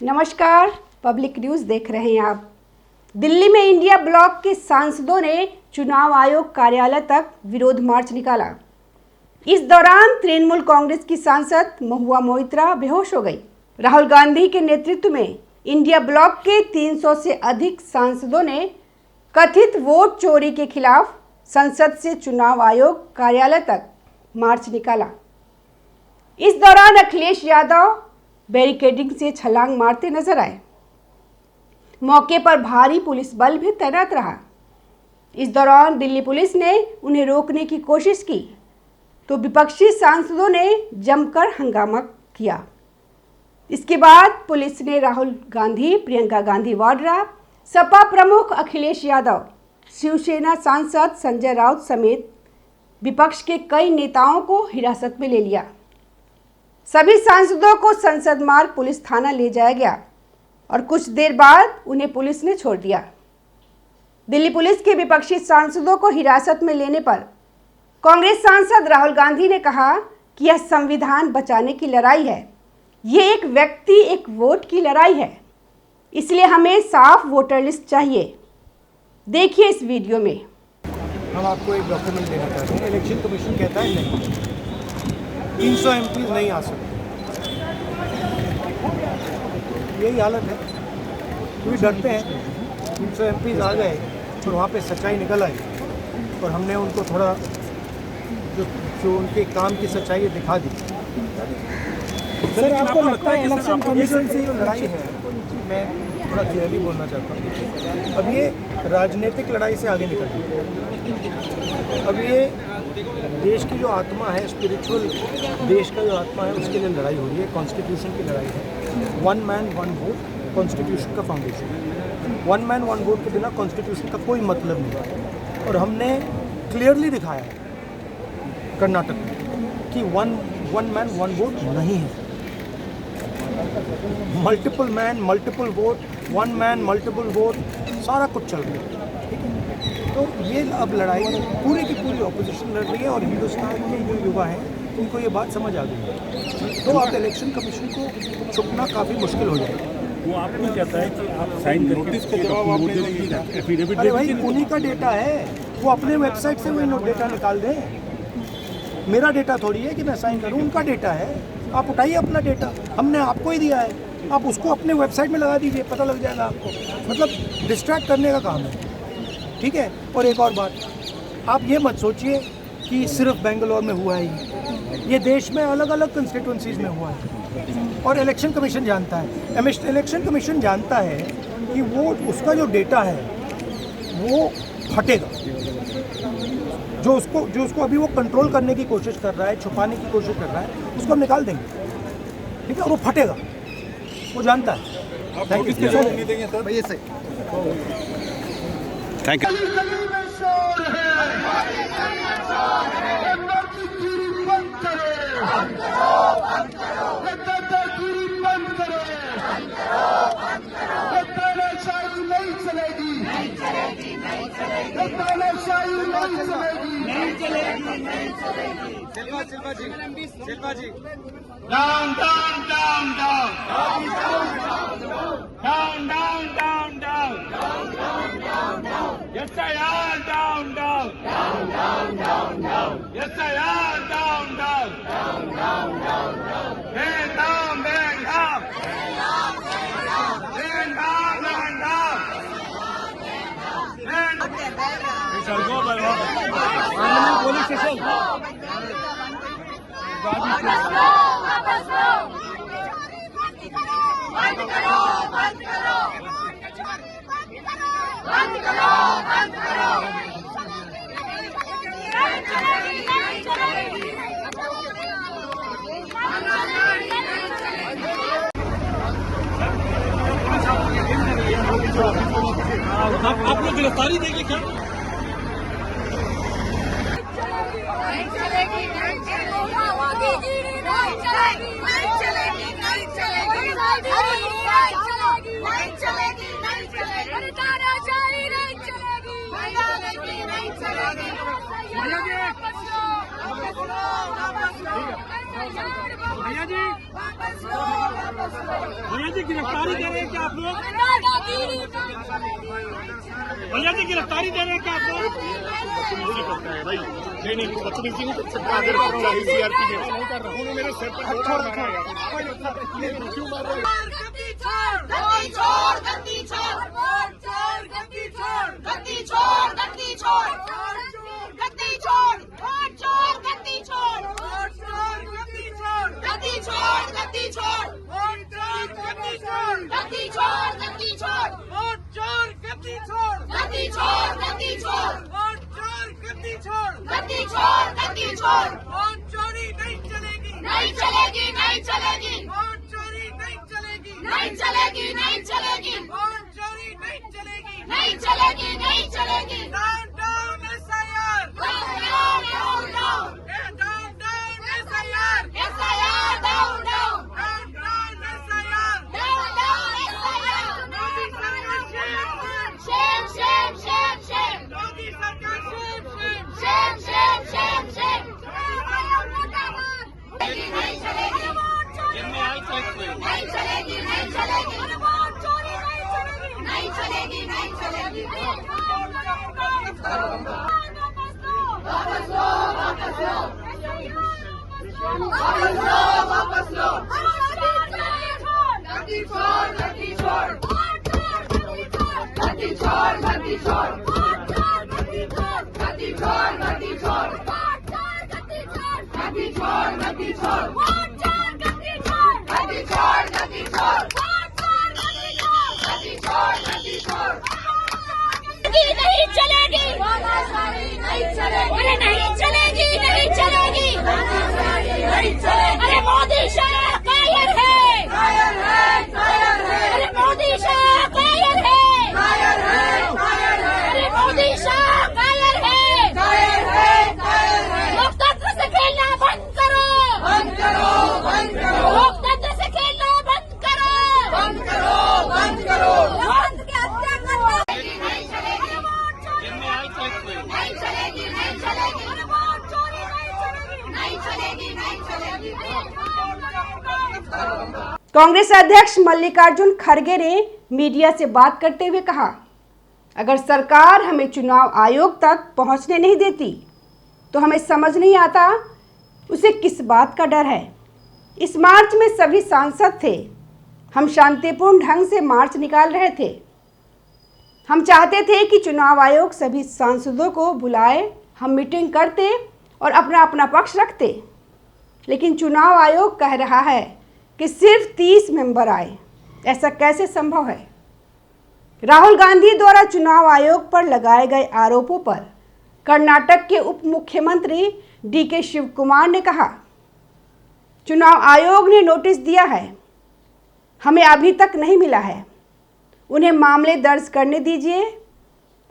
नमस्कार, public news देख रहे हैं आप। दिल्ली में इंडिया ब्लॉक के सांसदों ने चुनाव आयोग कार्यालय तक विरोध मार्च निकाला। इस दौरान तृणमूल कांग्रेस की सांसद महुआ मोइत्रा बेहोश हो गई। राहुल गांधी के नेतृत्व में इंडिया ब्लॉक के 300 से अधिक सांसदों ने कथित वोट चोरी के खिलाफ संसद से चुनाव आयोग कार्यालय तक मार्च निकाला। इस दौरान अखिलेश यादव बैरिकेडिंग से छलांग मारते नजर आए। मौके पर भारी पुलिस बल भी तैनात रहा। इस दौरान दिल्ली पुलिस ने उन्हें रोकने की कोशिश की तो विपक्षी सांसदों ने जमकर हंगामा किया। इसके बाद पुलिस ने राहुल गांधी, प्रियंका गांधी वाड्रा, सपा प्रमुख अखिलेश यादव, शिवसेना सांसद संजय राउत समेत विपक्ष के कई नेताओं को हिरासत में ले लिया। सभी सांसदों को संसद मार्ग पुलिस थाना ले जाया गया और कुछ देर बाद उन्हें पुलिस ने छोड़ दिया। दिल्ली पुलिस के विपक्षी सांसदों को हिरासत में लेने पर कांग्रेस सांसद राहुल गांधी ने कहा कि यह संविधान बचाने की लड़ाई है। ये एक व्यक्ति एक वोट की लड़ाई है, इसलिए हमें साफ वोटर लिस्ट चाहिए। देखिए इस वीडियो में। हम आपको एक डॉक्यूमेंट देना चाहते हैं। इलेक्शन कमीशन कहता है नहीं, 300 एमपी नहीं आ सकते। यही हालत है, क्योंकि डरते हैं 300 एमपी आ गए और वहाँ पे सच्चाई निकल आई और हमने उनको थोड़ा जो उनके काम की सच्चाई है दिखा दी। सर, आपको लगता है इलेक्शन कमीशन से जो लड़ाई है, मैं थोड़ा क्लियरली बोलना चाहता हूँ, अब ये राजनीतिक लड़ाई से आगे निकल गई। अब ये देश की जो आत्मा है, स्पिरिचुअल देश का जो आत्मा है, उसके लिए लड़ाई हो रही है। कॉन्स्टिट्यूशन की लड़ाई है। One man one vote constitution का फाउंडेशन है। वन मैन वन वोट के बिना कॉन्स्टिट्यूशन का कोई मतलब नहीं है। और हमने क्लियरली दिखाया है कर्नाटक में कि वन मैन वन वोट नहीं है। Multiple man multiple vote, one man multiple vote, सारा कुछ चल रहा है। ठीक है, तो ये अब लड़ाई पूरी की पूरी ऑपोजिशन लड़ रही है और हिंदुस्तान के जो युवा हैं उनको ये बात समझ आ गई है। तो अब इलेक्शन कमीशन को छुपना काफ़ी मुश्किल हो जाएगा। वो आपको कहता है कि आप साइन नोटिस का जवाब आपने एफिडेविट। अरे भाई, उन्हीं का डेटा है, वो अपने वेबसाइट से वही डेटा निकाल दें। मेरा डेटा थोड़ी है कि मैं साइन करूं, उनका डेटा है। आप उठाइए अपना डेटा, हमने आपको ही दिया है, आप उसको अपने वेबसाइट में लगा दीजिए, पता लग जाएगा आपको। मतलब डिस्ट्रैक्ट करने का काम है। ठीक है, और एक और बात, आप ये मत सोचिए कि सिर्फ बेंगलोर में हुआ है, ये देश में अलग अलग कंस्टिट्यूंसीज में हुआ है और इलेक्शन कमीशन जानता है। इलेक्शन कमीशन जानता है कि वो उसका जो डेटा है वो फटेगा। जो उसको अभी वो कंट्रोल करने की कोशिश कर रहा है, छुपाने की कोशिश कर रहा है, उसको हम निकाल देंगे। ठीक है, और वो फटेगा, वो जानता है। Thank you. Thank you. Shilpa ji, down down down down down down down down, S I R down down S I R down down, ban down ban down ban down ban down. Police station आप लोग गिरफ्तारी देंगे क्या? भैया जी भैया जी गिरफ्तारी दे रहे हैं क्या आप लोग? भैया जी गिरफ्तारी दे रहे हैं क्या आप लोग? नहीं बदतमीजी नहीं कर सकता। मेरे सिर पर क्यों मार रहे हैं? नहीं चलेगी, नहीं चलेगी, वोट चोरी नहीं चलेगी, नहीं चलेगी, नहीं चलेगी, वोट चोरी नहीं चलेगी, नहीं चलेगी, नहीं चलेगी। Down down SIR, down down down down, down down SIR, SIR down down, down down SIR, down down SIR. Modi सरकार shame shame shame shame, Modi सरकार shame shame shame shame shame shame. नहीं चलेगी, नहीं चलेगी, नहीं चलेगी, वोट चोरी नहीं चलेगी, नहीं चलेगी, नहीं चलेगी। वापस लो, वापस लो, वापस लो, वापस लो, गद्दी छोड़, गद्दी छोड़, गद्दी छोड़, गद्दी छोड़, गद्दी छोड़, गद्दी छोड़, गद्दी छोड़, गद्दी छोड़, गद्दी छोड़, वोट चोर गद्दी छोड़, गद्दी छोड़, गद्दी छोड़, वोट चोर गद्दी छोड़, गद्दी छोड़, गद्दी छोड़। नहीं चलेगी, नहीं चलेगी, अरे नहीं चलेगी, नहीं चलेगी, नहीं चलेगी। अरे मोदी शाह कायर है, कायर है, कायर है। अरे मोदी शाह कायर है, कायर है, कायर है। अरे मोदी शाह कायर है, कायर है, कायर है। लोकतंत्र से खेलना बंद करो, बंद करो, बंद करो। लोकतंत्र से खेलना बंद करो, बंद करो, बंद करो। बंद के हत्या करना नहीं चलेगी, वोट चोरी नहीं चलेगी, नहीं चलेगी, वोट चोरी नहीं चलेगी, नहीं चलेगी, नहीं चलेगी। कांग्रेस अध्यक्ष मल्लिकार्जुन खड़गे ने मीडिया से बात करते हुए कहा, अगर सरकार हमें चुनाव आयोग तक पहुंचने नहीं देती तो हमें समझ नहीं आता उसे किस बात का डर है। इस मार्च में सभी सांसद थे, हम शांतिपूर्ण ढंग से मार्च निकाल रहे थे। हम चाहते थे कि चुनाव आयोग सभी सांसदों को बुलाए, हम मीटिंग करते और अपना अपना पक्ष रखते, लेकिन चुनाव आयोग कह रहा है कि सिर्फ 30 मेंबर आए। ऐसा कैसे संभव है? राहुल गांधी द्वारा चुनाव आयोग पर लगाए गए आरोपों पर कर्नाटक के उप मुख्यमंत्री डीके शिव कुमार ने कहा, चुनाव आयोग ने नोटिस दिया है, हमें अभी तक नहीं मिला है, उन्हें मामले दर्ज करने दीजिए।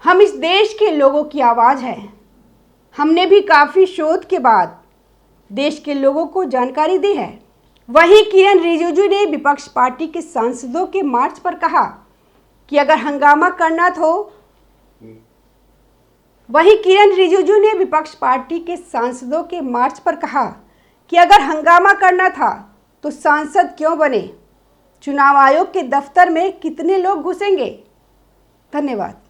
हम इस देश के लोगों की आवाज़ हैं। हमने भी काफ़ी शोध के बाद देश के लोगों को जानकारी दी है। वहीं किरण रिजिजू ने विपक्ष पार्टी के सांसदों के मार्च पर कहा कि अगर हंगामा करना तो वहीं किरण रिजिजू ने विपक्ष पार्टी के सांसदों के मार्च पर कहा कि अगर हंगामा करना था तो सांसद क्यों बने? चुनाव आयोग के दफ्तर में कितने लोग घुसेंगे? धन्यवाद।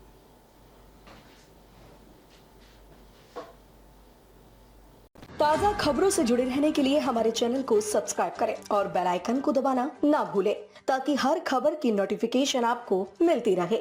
ताज़ा खबरों से जुड़े रहने के लिए हमारे चैनल को सब्सक्राइब करें और बेल आइकन को दबाना ना भूलें ताकि हर खबर की नोटिफिकेशन आपको मिलती रहे।